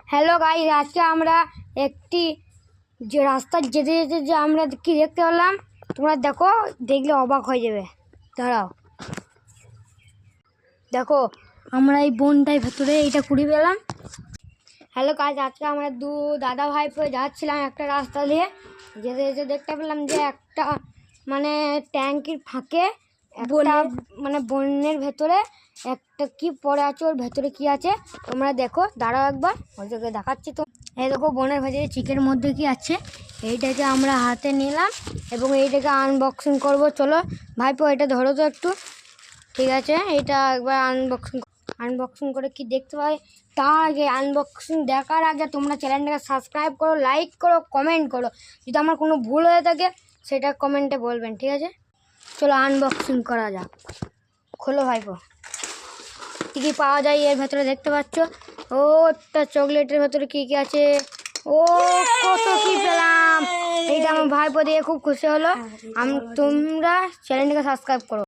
Hello guys, আজকে আমরা একটি যে রাস্তা যেতে যেতে যে আমরা কি দেখতে পেলাম তোমরা দেখো, দেখলে অবাক হয়ে যাবে। দাঁড়াও, দেখো আমরা এই বনটার ভেতরে এইটা কুড়ি পেলাম। হ্যালো গাইস, আজকে আমরা দু দাদা ভাই পরে যাচ্ছিলাম একটা রাস্তা দিয়ে, যেতে যেতে দেখতে পেলাম যে একটা মানে ট্যাঙ্কির ফাঁকে একটা মানে বনের ভেতরে একটা কি পড়ে আছে, ওর ভেতরে কি আছে তোমরা দেখো। দাঁড়াও একবার, ওইটাকে দেখাচ্ছি। তো এই দেখো বনের ভেতরে চিকের মধ্যে কি আছে, এইটাকে আমরা হাতে নিলাম এবং এইটাকে আনবক্সিং করব। চলো ভাইপো এটা ধরো তো একটু, ঠিক আছে? এটা একবার আনবক্সিং করে কি দেখতে পাই। তার আগে আনবক্সিং দেখার আগে তোমরা চ্যানেলটাকে সাবস্ক্রাইব করো, লাইক করো, কমেন্ট করো। যদি আমার কোনো ভুল হয়ে থাকে সেটা কমেন্টে বলবেন, ঠিক আছে? চলো আনবক্সিং করা যাক। খোলো ভাইপো, কী কী পাওয়া যায় এর ভেতরে দেখতে পাচ্ছ। ও একটা চকলেটের ভেতরে কী কী আছে, ও কত কী পেলাম। এইটা আমার ভাইপো দিয়ে খুব খুশি হলো। তোমরা চ্যানেলটাকে সাবস্ক্রাইব করো।